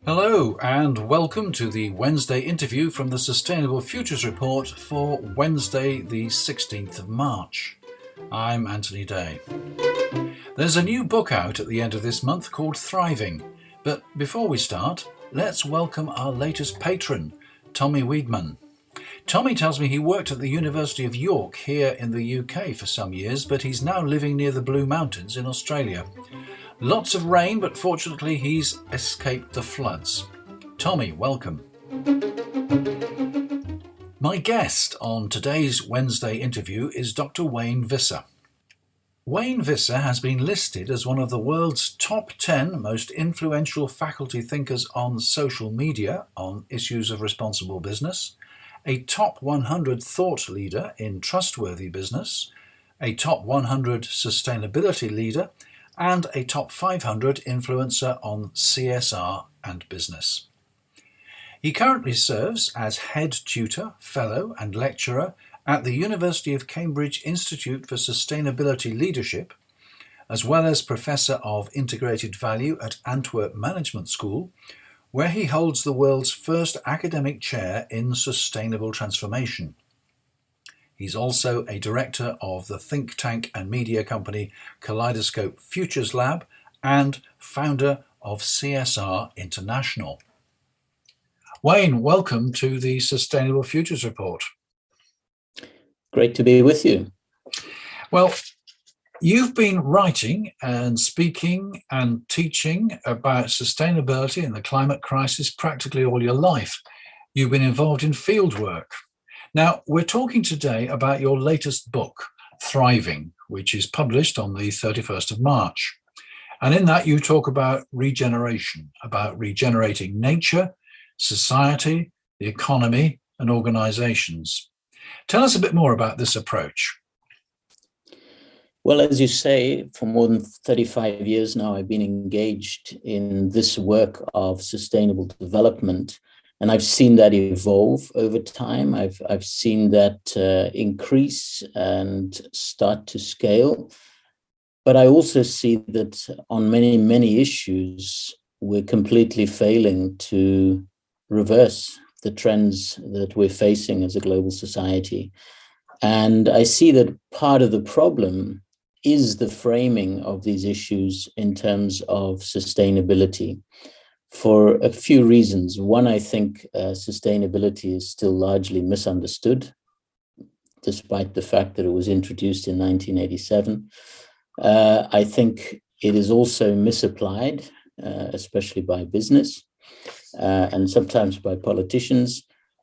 Hello and welcome to the Wednesday interview from the Sustainable Futures Report for Wednesday the 16th of March. I'm Anthony Day. There's a new book out at the end of this month called Thriving, but before we start, let's welcome our latest patron, Tommy Weedman. Tommy tells me he worked at the University of York here in the UK for some years, but he's now living near the Blue Mountains in Australia. Lots of rain, but fortunately he's escaped the floods. Tommy, welcome. My guest on today's Wednesday interview is Dr. Wayne Visser. Wayne Visser has been listed as one of the world's top 10 most influential faculty thinkers on social media on issues of responsible business, a top 100 thought leader in trustworthy business, a top 100 sustainability leader, and a top 500 influencer on CSR and business. He currently serves as head tutor, fellow and lecturer at the University of Cambridge Institute for Sustainability Leadership, as well as Professor of Integrated Value at Antwerp Management School, where he holds the world's first academic chair in sustainable transformation. He's also a director of the think tank and media company Kaleidoscope Futures Lab and founder of CSR International. Wayne, welcome to the Sustainable Futures Report. Great to be with you. Well, you've been writing and speaking and teaching about sustainability and the climate crisis practically all your life. You've been involved in field work. Now, we're talking today about your latest book, Thriving, which is published on the 31st of March. And in that, you talk about regeneration, about regenerating nature, society, the economy, and organizations. Tell us a bit more about this approach. Well, as you say, for more than 35 years now, I've been engaged in this work of sustainable development, and I've seen that evolve over time. I've seen that increase and start to scale. But I also see that on many, many issues, we're completely failing to reverse the trends that we're facing as a global society. And I see that part of the problem is the framing of these issues in terms of sustainability for a few reasons. One, I think sustainability is still largely misunderstood, despite the fact that it was introduced in 1987. I think it is also misapplied, especially by business and sometimes by politicians.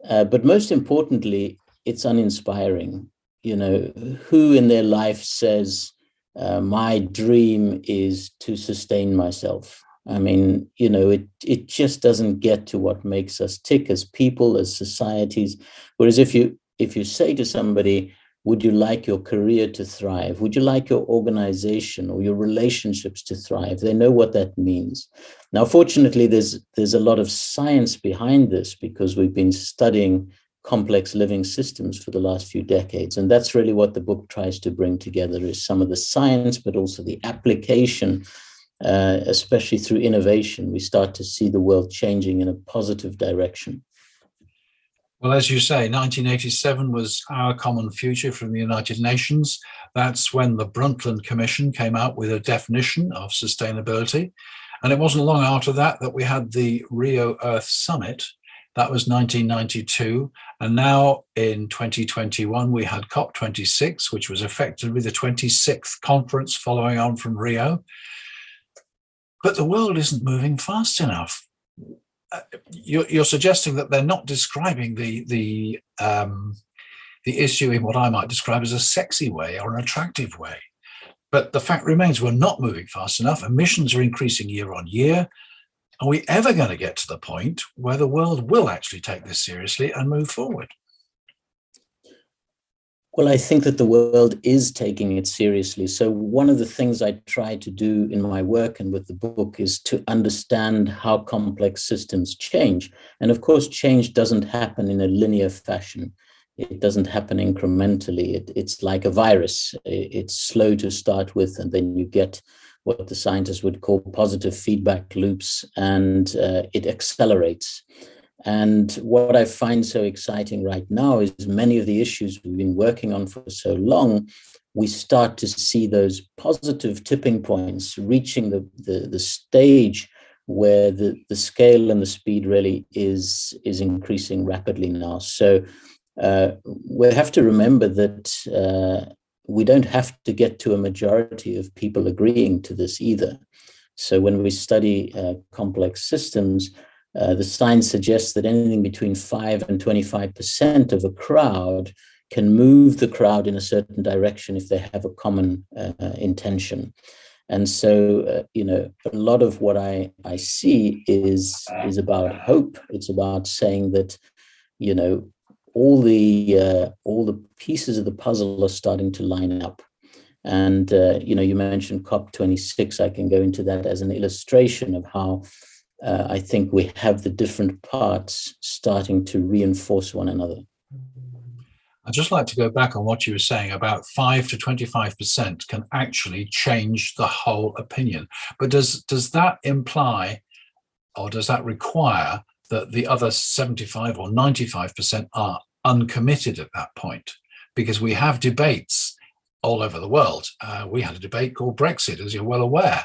But most importantly, it's uninspiring. You know, who in their life says, my dream is to sustain myself? I mean, you know, it just doesn't get to what makes us tick as people, as societies. Whereas if you say to somebody, would you like your career to thrive? Would you like your organization or your relationships to thrive? They know what that means. Now, fortunately, there's a lot of science behind this because we've been studying complex living systems for the last few decades. And that's really what the book tries to bring together, is some of the science, but also the application, especially through innovation. We start to see the world changing in a positive direction. Well, as you say, 1987 was our common future from the United Nations. That's when the Brundtland Commission came out with a definition of sustainability. And it wasn't long after that we had the Rio Earth Summit. That was 1992. And now in 2021, we had COP26, which was effectively the 26th conference following on from Rio. But the world isn't moving fast enough. You're suggesting that they're not describing the issue in what I might describe as a sexy way or an attractive way. But the fact remains, we're not moving fast enough. Emissions are increasing year on year. Are we ever going to get to the point where the world will actually take this seriously and move forward? Well, I think that the world is taking it seriously. So one of the things I try to do in my work and with the book is to understand how complex systems change. And of course, change doesn't happen in a linear fashion. It doesn't happen incrementally. It's like a virus. It's slow to start with, and then you get what the scientists would call positive feedback loops, and it accelerates. And what I find so exciting right now is many of the issues we've been working on for so long, we start to see those positive tipping points reaching the stage where the scale and the speed really is increasing rapidly now. So we have to remember that we don't have to get to a majority of people agreeing to this either. So when we study complex systems, the science suggests that anything between 5 and 25% of a crowd can move the crowd in a certain direction if they have a common intention. And so, a lot of what I see is about hope. It's about saying that, all the pieces of the puzzle are starting to line up. And, you mentioned COP26. I can go into that as an illustration of how I think we have the different parts starting to reinforce one another. I'd just like to go back on what you were saying about 5 to 25% can actually change the whole opinion. But does that imply, or does that require, that the other 75 or 95% are uncommitted at that point? Because we have debates all over the world. We had a debate called Brexit, as you're well aware.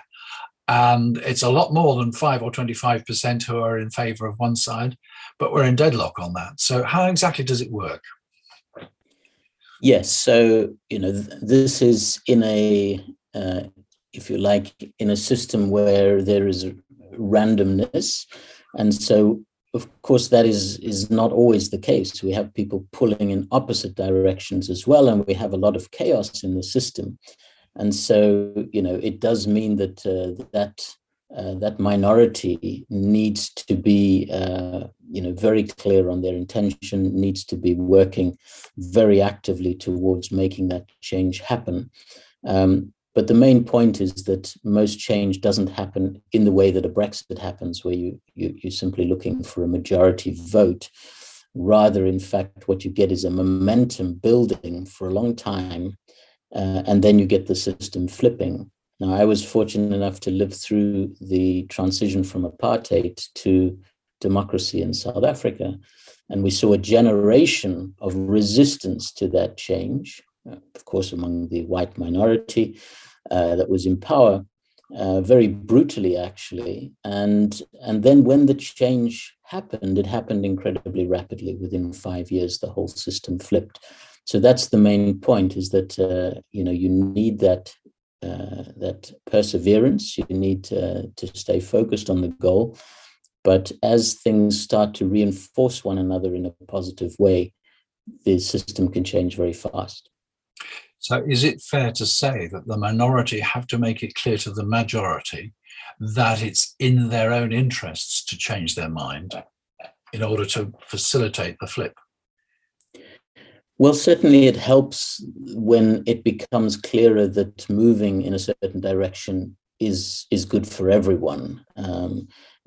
And it's a lot more than 5 or 25% who are in favor of one side, but we're in deadlock on that. So how exactly does it work? Yes, so this is in a, if you like, in a system where there is randomness, and so of course that is not always the case. We have people pulling in opposite directions as well, and we have a lot of chaos in the system, and so it does mean that that minority needs to be very clear on their intention, needs to be working very actively towards making that change happen. But the main point is that most change doesn't happen in the way that a Brexit happens, where you're simply looking for a majority vote. Rather, in fact, what you get is a momentum building for a long time, and then you get the system flipping. Now, I was fortunate enough to live through the transition from apartheid to democracy in South Africa, and we saw a generation of resistance to that change, of course, among the white minority that was in power, very brutally, actually. And then when the change happened, it happened incredibly rapidly. Within 5 years, the whole system flipped. So that's the main point, is that you need that perseverance. You need to stay focused on the goal. But as things start to reinforce one another in a positive way, the system can change very fast. So is it fair to say that the minority have to make it clear to the majority that it's in their own interests to change their mind in order to facilitate the flip? Well, certainly it helps when it becomes clearer that moving in a certain direction is good for everyone.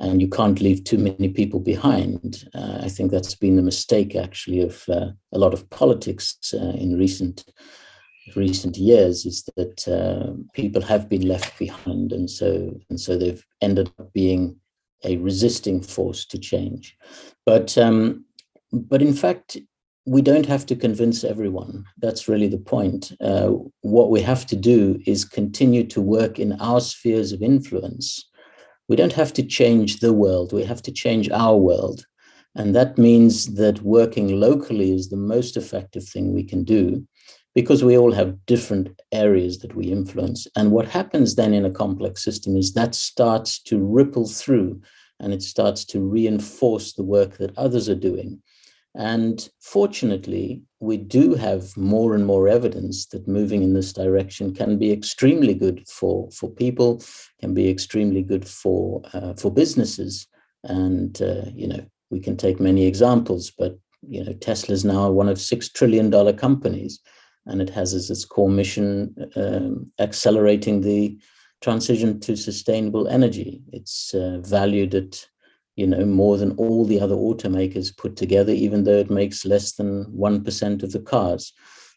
And you can't leave too many people behind. I think that's been the mistake, actually, of a lot of politics in recent years, is that people have been left behind, and so they've ended up being a resisting force to change. But in fact, we don't have to convince everyone. That's really the point. What we have to do is continue to work in our spheres of influence. We don't have to change the world. We have to change our world. And that means that working locally is the most effective thing we can do, because we all have different areas that we influence. And what happens then in a complex system is that starts to ripple through, and it starts to reinforce the work that others are doing. And fortunately, we do have more and more evidence that moving in this direction can be extremely good for people, can be extremely good for businesses. And, we can take many examples, but, Tesla is now one of $6 trillion companies, and it has as its core mission accelerating the transition to sustainable energy. It's valued at more than all the other automakers put together, even though it makes less than 1% of the cars.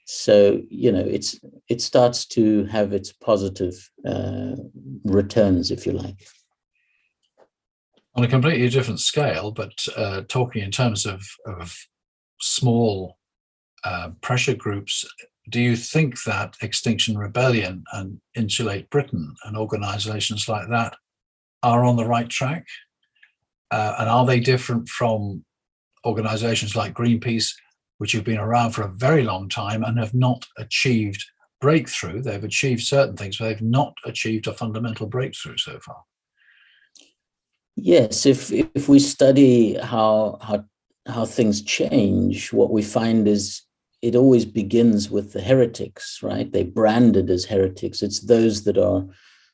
So, it starts to have its positive returns, if you like. On a completely different scale, but talking in terms of small pressure groups, do you think that Extinction Rebellion and Insulate Britain and organisations like that are on the right track? And are they different from organisations like Greenpeace, which have been around for a very long time and have not achieved breakthrough? They've achieved certain things, but they've not achieved a fundamental breakthrough so far. Yes, if we study how things change, what we find is it always begins with the heretics, right? They're branded as heretics. It's those that are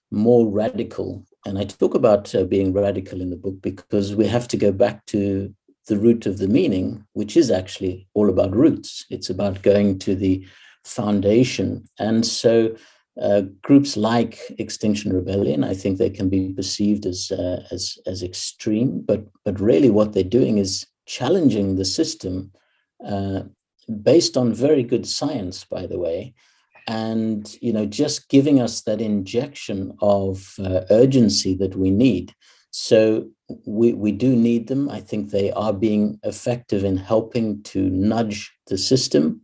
more radical. And I talk about being radical in the book because we have to go back to the root of the meaning, which is actually all about roots. It's about going to the foundation. And so groups like Extinction Rebellion, I think they can be perceived as extreme, but really what they're doing is challenging the system based on very good science, by the way, and just giving us that injection of urgency that we need. So we do need them. I think they are being effective in helping to nudge the system.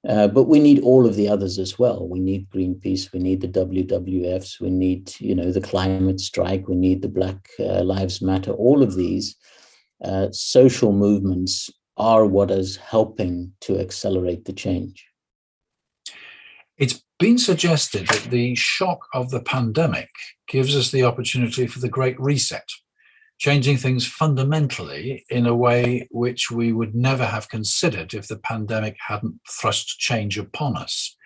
But we need all of the others as well. We need Greenpeace, we need the WWFs, we need, the climate strike, we need the Black Lives Matter. All of these social movements are what is helping to accelerate the change. It's been suggested that the shock of the pandemic gives us the opportunity for the Great Reset, changing things fundamentally in a way which we would never have considered if the pandemic hadn't thrust change upon us.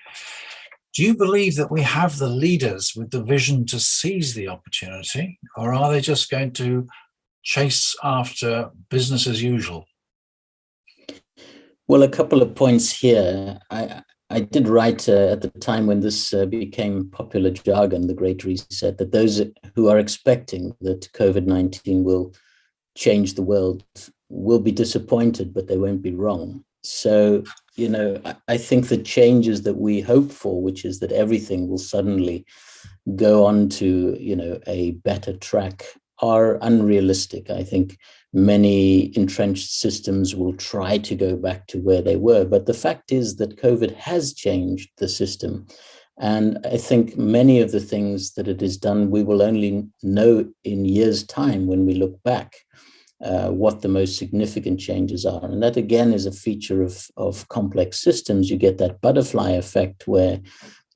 Do you believe that we have the leaders with the vision to seize the opportunity, or are they just going to chase after business as usual? Well, a couple of points here. I did write at the time when this became popular jargon, the Great Reset, that those who are expecting that COVID-19 will change the world will be disappointed, but they won't be wrong. So, I think the changes that we hope for, which is that everything will suddenly go on to, a better track, are unrealistic. I think many entrenched systems will try to go back to where they were. But the fact is that COVID has changed the system. And I think many of the things that it has done, we will only know in years' time when we look back what the most significant changes are. And that, again, is a feature of complex systems. You get that butterfly effect where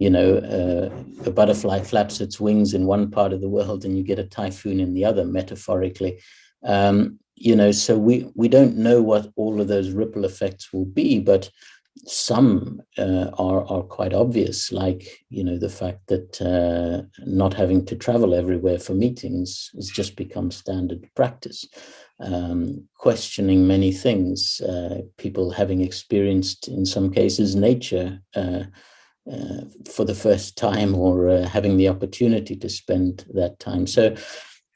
a butterfly flaps its wings in one part of the world and you get a typhoon in the other, metaphorically. So we don't know what all of those ripple effects will be, but some are quite obvious, like, the fact that not having to travel everywhere for meetings has just become standard practice. Questioning many things, people having experienced, in some cases, nature for the first time, or having the opportunity to spend that time. So,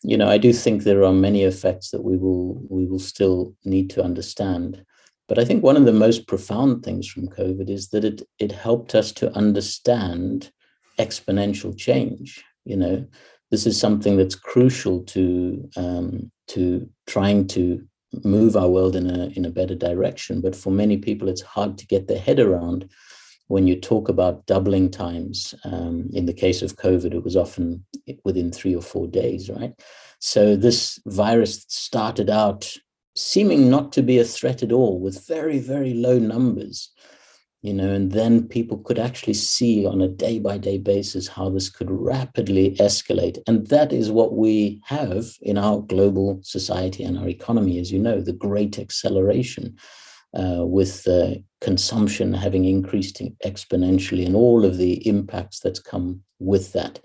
I do think there are many effects that we will still need to understand. But I think one of the most profound things from COVID is that it helped us to understand exponential change. This is something that's crucial to trying to move our world in a better direction. But for many people, it's hard to get their head around when you talk about doubling times. In the case of COVID, it was often within 3 or 4 days, right? So this virus started out seeming not to be a threat at all, with very, very low numbers, and then people could actually see on a day-by-day basis how this could rapidly escalate. And that is what we have in our global society and our economy, as you know, the great acceleration, with consumption having increased exponentially and all of the impacts that's come with that.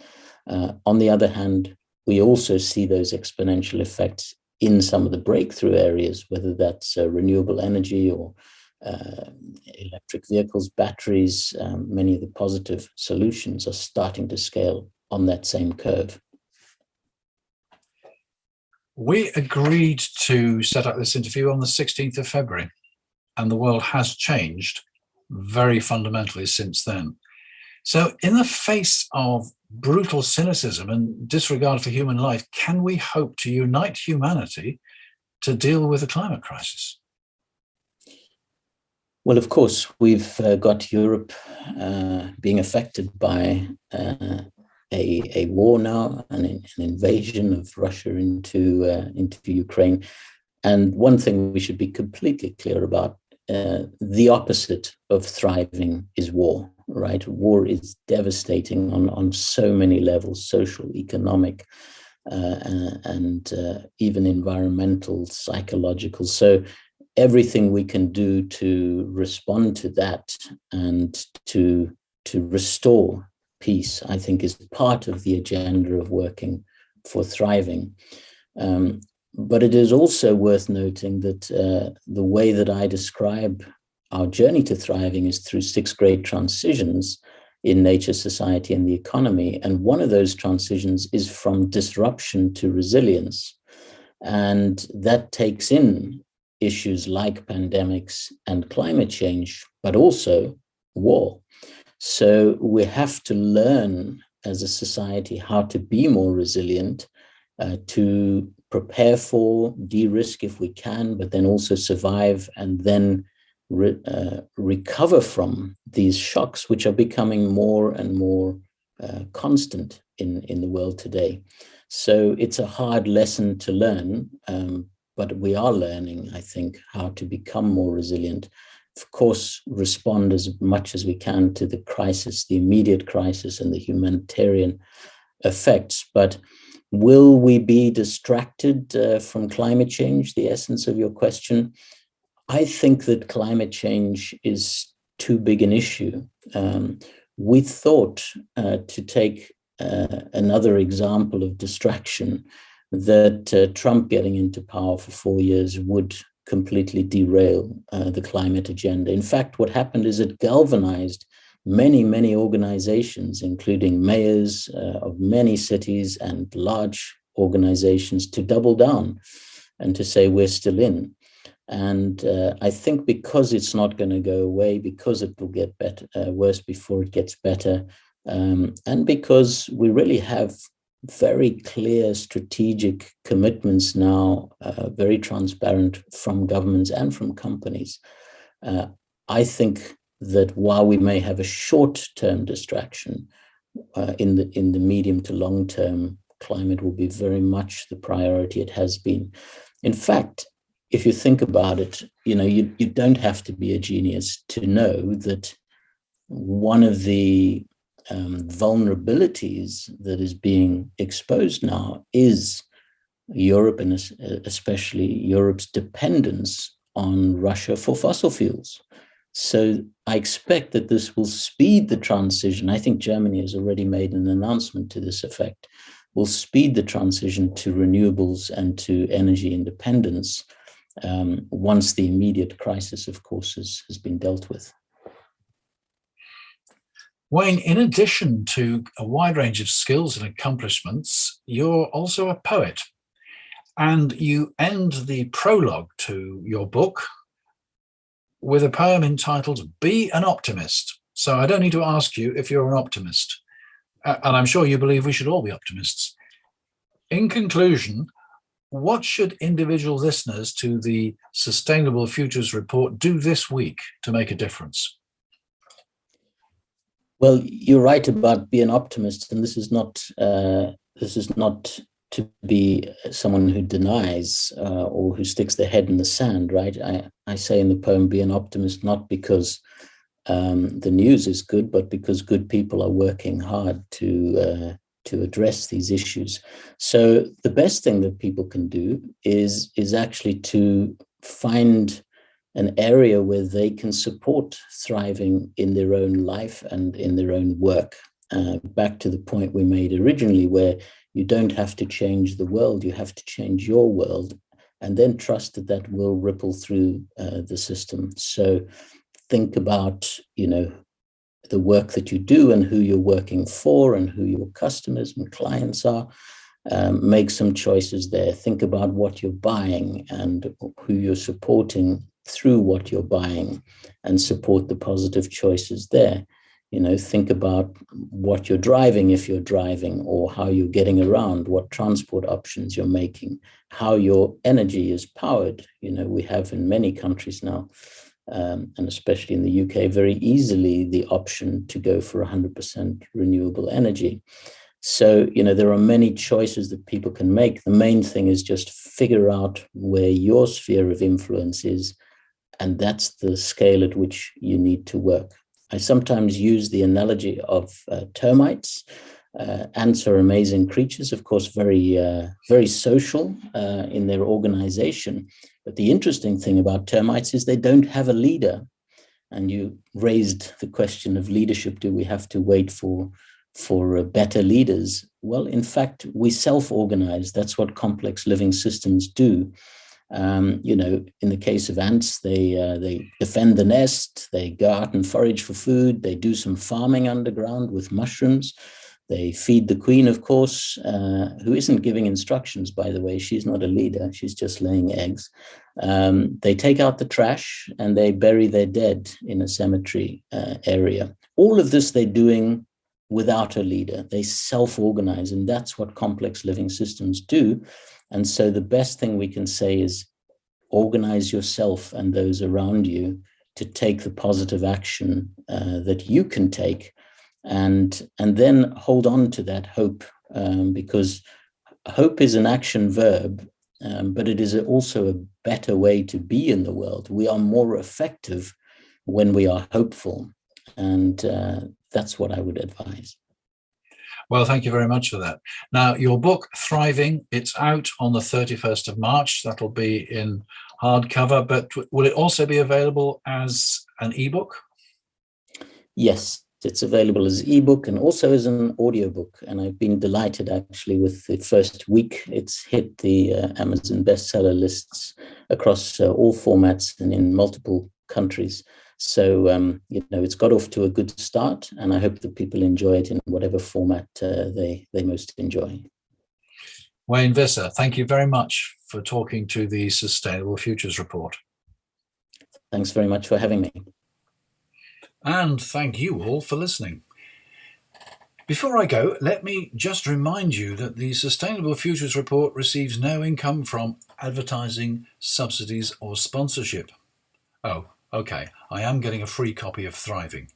On the other hand, we also see those exponential effects in some of the breakthrough areas, whether that's renewable energy or electric vehicles, batteries. Many of the positive solutions are starting to scale on that same curve. We agreed to set up this interview on the 16th of February, and the world has changed very fundamentally since then. So in the face of brutal cynicism and disregard for human life, can we hope to unite humanity to deal with the climate crisis? Well, of course, we've got Europe being affected by a war now, an invasion of Russia into Ukraine. And one thing we should be completely clear about, the opposite of thriving is war, right? War is devastating on so many levels, social, economic, and even environmental, psychological. So everything we can do to respond to that and to restore peace, I think, is part of the agenda of working for thriving. But it is also worth noting that the way that I describe our journey to thriving is through 6 great transitions in nature, society, and the economy. And one of those transitions is from disruption to resilience. And that takes in issues like pandemics and climate change, but also war. So we have to learn as a society how to be more resilient, to prepare for, de-risk if we can, but then also survive and then recover from these shocks, which are becoming more and more constant in the world today. So it's a hard lesson to learn, but we are learning, I think, how to become more resilient. Of course, respond as much as we can to the crisis, the immediate crisis and the humanitarian effects. But will we be distracted from climate change, the essence of your question? I think that climate change is too big an issue. We thought, to take another example of distraction, that Trump getting into power for 4 years would completely derail the climate agenda. In fact, what happened is it galvanized many, many organizations, including mayors of many cities and large organizations, to double down and to say we're still in. And I think because it's not going to go away, because it will get better, worse before it gets better, and because we really have very clear strategic commitments now, very transparent from governments and from companies. I think that while we may have a short-term distraction, in the medium to long term, climate will be very much the priority it has been. In fact, if you think about it, you don't have to be a genius to know that one of the vulnerabilities that is being exposed now is Europe, and especially Europe's dependence on Russia for fossil fuels. So I expect that this will speed the transition. I think Germany has already made an announcement to this effect, will speed the transition to renewables and to energy independence, once the immediate crisis, of course, has been dealt with. Wayne, in addition to a wide range of skills and accomplishments, you're also a poet. And you end the prologue to your book with a poem entitled Be an Optimist. So I don't need to ask you if you're an optimist. And I'm sure you believe we should all be optimists. In conclusion, what should individual listeners to the Sustainable Futures Report do this week to make a difference? Well, you're right about be an optimist, and this is not to be someone who denies or who sticks their head in the sand, right? I say in the poem, be an optimist, not because the news is good, but because good people are working hard to address these issues. So the best thing that people can do is actually to find an area where they can support thriving in their own life and in their own work. Back to the point we made originally, where you don't have to change the world, you have to change your world, and then trust that that will ripple through the system. So think about, the work that you do and who you're working for and who your customers and clients are. Make some choices there. Think about what you're buying and who you're supporting through what you're buying and support the positive choices there. Think about what you're driving if you're driving, or how you're getting around, what transport options you're making, how your energy is powered. We have in many countries now, and especially in the UK, very easily the option to go for 100% renewable energy. So, there are many choices that people can make. The main thing is just figure out where your sphere of influence is, and that's the scale at which you need to work. I sometimes use the analogy of termites. Ants are amazing creatures, of course, very, very social in their organization. But the interesting thing about termites is they don't have a leader. And you raised the question of leadership. Do we have to wait for better leaders? Well, in fact, we self-organize. That's what complex living systems do. In the case of ants, they defend the nest, they go out and forage for food, they do some farming underground with mushrooms, they feed the queen, of course, who isn't giving instructions, by the way. She's not a leader, she's just laying eggs. They take out the trash and they bury their dead in a cemetery area. All of this they're doing without a leader. They self-organize, and that's what complex living systems do. And so the best thing we can say is organize yourself and those around you to take the positive action that you can take, and then hold on to that hope, because hope is an action verb, but it is also a better way to be in the world. We are more effective when we are hopeful, and that's what I would advise. Well, thank you very much for that. Now, your book, Thriving, it's out on the 31st of March. That'll be in hardcover, but will it also be available as an ebook? Yes, it's available as ebook and also as an audiobook. And I've been delighted, actually, with the first week. It's hit the Amazon bestseller lists across all formats and in multiple countries. So, it's got off to a good start, and I hope that people enjoy it in whatever format they most enjoy. Wayne Visser, thank you very much for talking to the Sustainable Futures Report. Thanks very much for having me. And thank you all for listening. Before I go, let me just remind you that the Sustainable Futures Report receives no income from advertising, subsidies, or sponsorship. Oh, okay, I am getting a free copy of Thriving.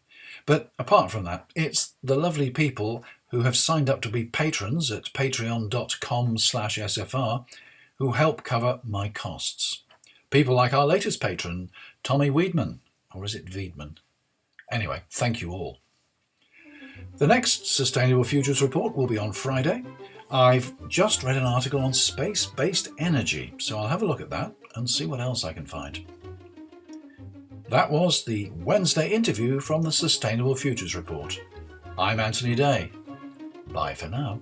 But apart from that, it's the lovely people who have signed up to be patrons at patreon.com/SFR who help cover my costs. People like our latest patron, Tommy Weedman, or is it Veedman? Anyway, thank you all. The next Sustainable Futures Report will be on Friday. I've just read an article on space-based energy, so I'll have a look at that and see what else I can find. That was the Wednesday interview from the Sustainable Futures Report. I'm Anthony Day. Bye for now.